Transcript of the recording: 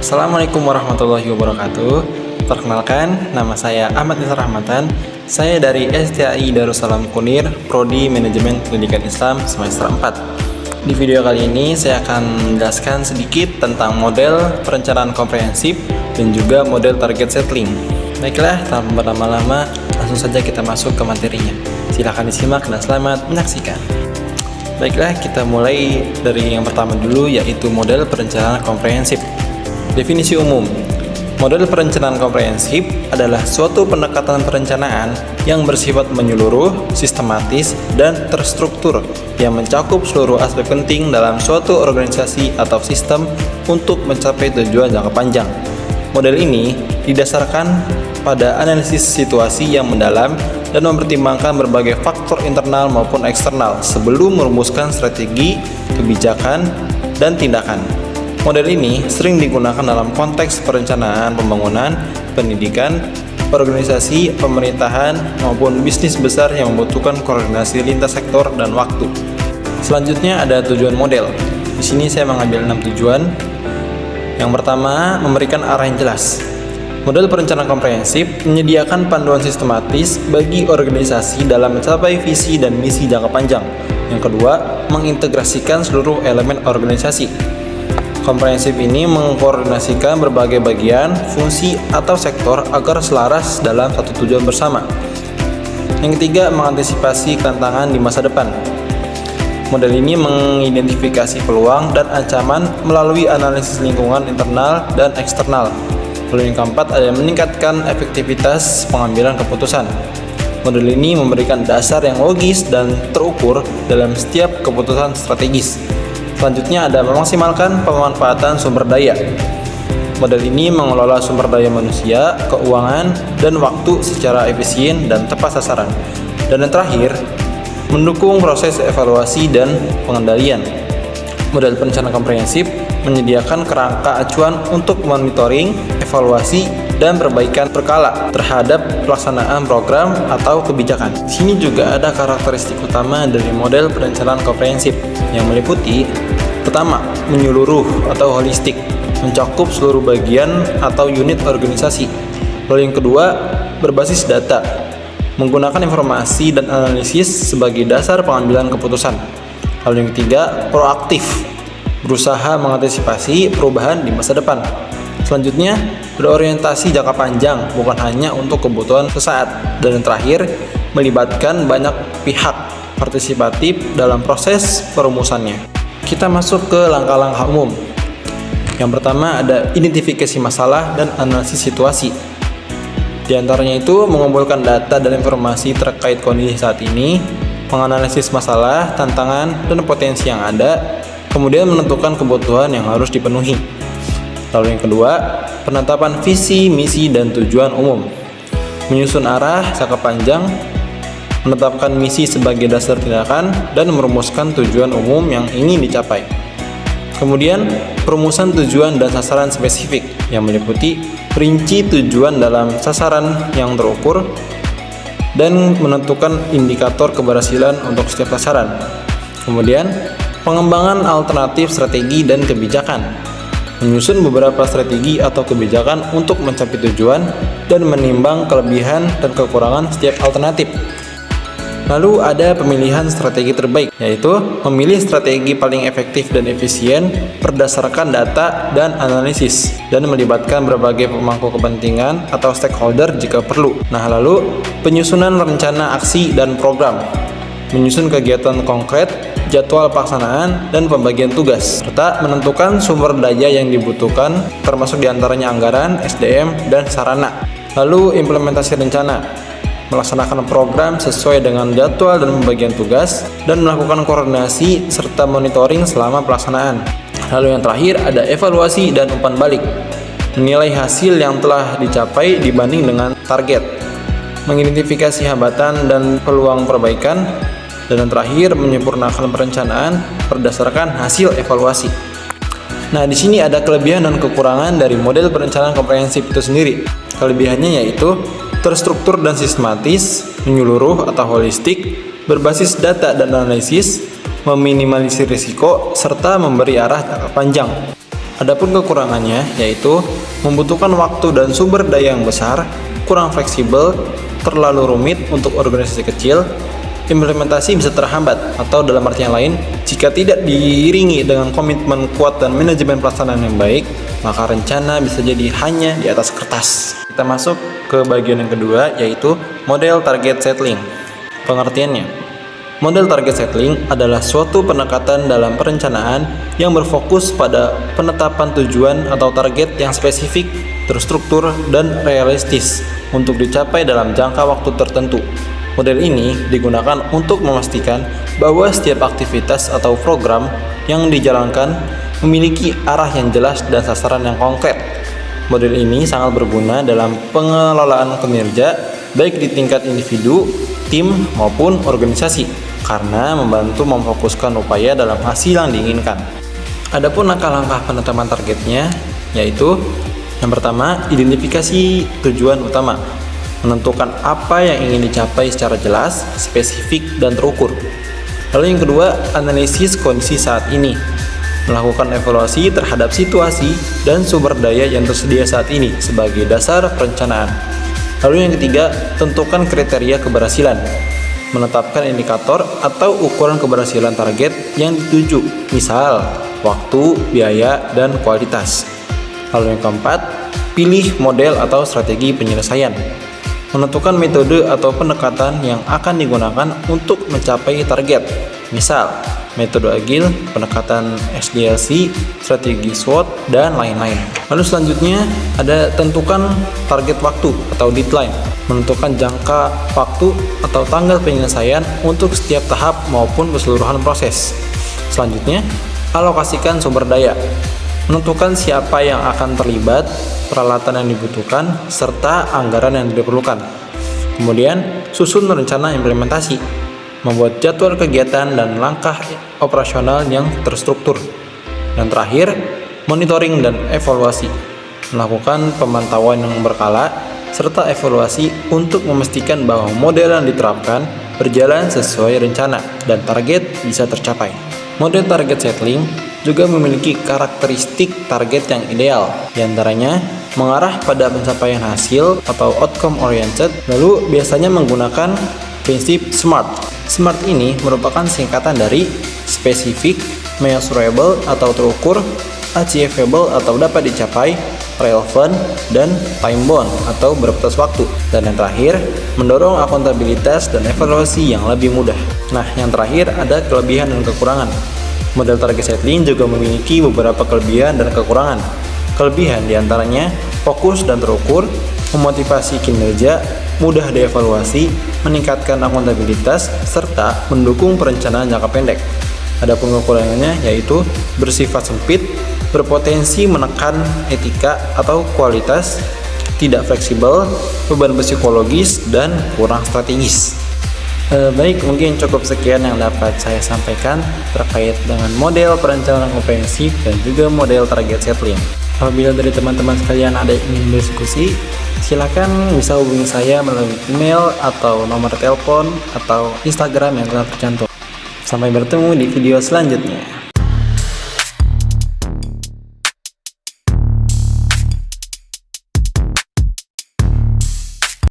Assalamualaikum warahmatullahi wabarakatuh. Perkenalkan, nama saya Ahmad Nizar Rahmatan. Saya dari STAI Darussalam Kunir, Prodi Manajemen Pendidikan Islam semester 4. Di video kali ini saya akan menjelaskan sedikit tentang model perencanaan komprehensif dan juga model target settling. Baiklah, tanpa berlama-lama, langsung saja kita masuk ke materinya. Silahkan disimak dan selamat menyaksikan. Baiklah, kita mulai dari yang pertama dulu, yaitu model perencanaan komprehensif. Definisi umum. Model perencanaan komprehensif adalah suatu pendekatan perencanaan yang bersifat menyeluruh, sistematis, dan terstruktur yang mencakup seluruh aspek penting dalam suatu organisasi atau sistem untuk mencapai tujuan jangka panjang. Model ini didasarkan pada analisis situasi yang mendalam dan mempertimbangkan berbagai faktor internal maupun eksternal sebelum merumuskan strategi, kebijakan, dan tindakan. Model ini sering digunakan dalam konteks perencanaan pembangunan, pendidikan, organisasi, pemerintahan, maupun bisnis besar yang membutuhkan koordinasi lintas sektor dan waktu. Selanjutnya ada tujuan model. Di sini saya mengambil 6 tujuan. Yang pertama, memberikan arah yang jelas. Model perencanaan komprehensif menyediakan panduan sistematis bagi organisasi dalam mencapai visi dan misi jangka panjang. Yang kedua, mengintegrasikan seluruh elemen organisasi. Komprehensif ini mengkoordinasikan berbagai bagian, fungsi, atau sektor agar selaras dalam satu tujuan bersama. Yang ketiga, mengantisipasi tantangan di masa depan. Model ini mengidentifikasi peluang dan ancaman melalui analisis lingkungan internal dan eksternal. Lalu yang keempat ada meningkatkan efektivitas pengambilan keputusan. Model ini memberikan dasar yang logis dan terukur dalam setiap keputusan strategis. Selanjutnya ada memaksimalkan pemanfaatan sumber daya. Model ini mengelola sumber daya manusia, keuangan, dan waktu secara efisien dan tepat sasaran. Dan yang terakhir, mendukung proses evaluasi dan pengendalian. Model perencanaan komprehensif menyediakan kerangka acuan untuk monitoring, evaluasi, dan perbaikan berkala terhadap pelaksanaan program atau kebijakan. Di sini juga ada karakteristik utama dari model perencanaan komprehensif yang meliputi: pertama, menyeluruh atau holistik, mencakup seluruh bagian atau unit organisasi. Lalu yang kedua, berbasis data, menggunakan informasi dan analisis sebagai dasar pengambilan keputusan. Lalu yang ketiga, proaktif, berusaha mengantisipasi perubahan di masa depan. Selanjutnya, berorientasi jangka panjang, bukan hanya untuk kebutuhan sesaat. Dan yang terakhir, melibatkan banyak pihak partisipatif dalam proses perumusannya. Kita masuk ke langkah-langkah umum. Yang pertama ada identifikasi masalah dan analisis situasi. Di antaranya itu mengumpulkan data dan informasi terkait kondisi saat ini, menganalisis masalah, tantangan, dan potensi yang ada, kemudian menentukan kebutuhan yang harus dipenuhi. Lalu yang kedua, penetapan visi, misi, dan tujuan umum. Menyusun arah jangka panjang, menetapkan misi sebagai dasar tindakan, dan merumuskan tujuan umum yang ingin dicapai. Kemudian, perumusan tujuan dan sasaran spesifik yang meliputi rinci tujuan dalam sasaran yang terukur dan menentukan indikator keberhasilan untuk setiap sasaran. Kemudian, pengembangan alternatif strategi dan kebijakan, menyusun beberapa strategi atau kebijakan untuk mencapai tujuan dan menimbang kelebihan dan kekurangan setiap alternatif. Lalu ada pemilihan strategi terbaik, yaitu memilih strategi paling efektif dan efisien berdasarkan data dan analisis, dan melibatkan berbagai pemangku kepentingan atau stakeholder jika perlu. Nah, lalu penyusunan rencana aksi dan program, menyusun kegiatan konkret, jadwal pelaksanaan, dan pembagian tugas, serta menentukan sumber daya yang dibutuhkan, termasuk diantaranya anggaran, SDM, dan sarana. Lalu implementasi rencana, melaksanakan program sesuai dengan jadwal dan pembagian tugas, dan melakukan koordinasi serta monitoring selama pelaksanaan. Lalu yang terakhir ada evaluasi dan umpan balik, menilai hasil yang telah dicapai dibanding dengan target, mengidentifikasi hambatan dan peluang perbaikan, dan yang terakhir menyempurnakan perencanaan berdasarkan hasil evaluasi. Nah, di sini ada kelebihan dan kekurangan dari model perencanaan komprehensif itu sendiri. Kelebihannya yaitu terstruktur dan sistematis, menyeluruh atau holistik, berbasis data dan analisis, meminimalisir risiko, serta memberi arah jangka panjang. Adapun kekurangannya yaitu membutuhkan waktu dan sumber daya yang besar, kurang fleksibel, terlalu rumit untuk organisasi kecil, implementasi bisa terhambat, atau dalam artian lain, jika tidak diiringi dengan komitmen kuat dan manajemen pelaksanaan yang baik, maka rencana bisa jadi hanya di atas kertas. Kita masuk ke bagian yang kedua, yaitu model target settling. Pengertiannya, model target settling adalah suatu pendekatan dalam perencanaan yang berfokus pada penetapan tujuan atau target yang spesifik, terstruktur, dan realistis untuk dicapai dalam jangka waktu tertentu. Model ini digunakan untuk memastikan bahwa setiap aktivitas atau program yang dijalankan memiliki arah yang jelas dan sasaran yang konkret. Model ini sangat berguna dalam pengelolaan kinerja, baik di tingkat individu, tim, maupun organisasi, karena membantu memfokuskan upaya dalam hasil yang diinginkan. Adapun langkah-langkah penetapan targetnya, yaitu yang pertama, identifikasi tujuan utama. Menentukan apa yang ingin dicapai secara jelas, spesifik, dan terukur. Lalu yang kedua, analisis kondisi saat ini. Melakukan evaluasi terhadap situasi dan sumber daya yang tersedia saat ini sebagai dasar perencanaan. Lalu yang ketiga, tentukan kriteria keberhasilan. Menetapkan indikator atau ukuran keberhasilan target yang dituju, misal waktu, biaya, dan kualitas. Lalu yang keempat, pilih model atau strategi penyelesaian. Menentukan metode atau pendekatan yang akan digunakan untuk mencapai target, misal metode agil, pendekatan SDLC, strategi SWOT, dan lain-lain. Lalu selanjutnya ada tentukan target waktu atau deadline, menentukan jangka waktu atau tanggal penyelesaian untuk setiap tahap maupun keseluruhan proses. Selanjutnya, alokasikan sumber daya, menentukan siapa yang akan terlibat, peralatan yang dibutuhkan, serta anggaran yang diperlukan. Kemudian, susun rencana implementasi, membuat jadwal kegiatan dan langkah operasional yang terstruktur. Dan terakhir, monitoring dan evaluasi, melakukan pemantauan yang berkala, serta evaluasi untuk memastikan bahwa model yang diterapkan berjalan sesuai rencana dan target bisa tercapai. Model target settling juga memiliki karakteristik target yang ideal, diantaranya mengarah pada pencapaian hasil atau outcome oriented, lalu biasanya menggunakan prinsip SMART. SMART ini merupakan singkatan dari spesifik, measurable atau terukur, achievable atau dapat dicapai, relevant, dan time bound atau berbatas waktu. Dan yang terakhir, mendorong akuntabilitas dan evaluasi yang lebih mudah. Nah, yang terakhir ada kelebihan dan kekurangan. Model target settling juga memiliki beberapa kelebihan dan kekurangan. Kelebihan diantaranya fokus dan terukur, memotivasi kinerja, mudah dievaluasi, meningkatkan akuntabilitas, serta mendukung perencanaan jangka pendek. Adapun kekurangannya yaitu bersifat sempit, berpotensi menekan etika atau kualitas, tidak fleksibel, beban psikologis, dan kurang strategis. Baik, mungkin cukup sekian yang dapat saya sampaikan terkait dengan model perencanaan komprehensif dan juga model target settling. Apabila dari teman-teman sekalian ada yang ingin berdiskusi, silakan bisa hubungi saya melalui email atau nomor telepon atau Instagram yang telah tercantum. Sampai bertemu di video selanjutnya.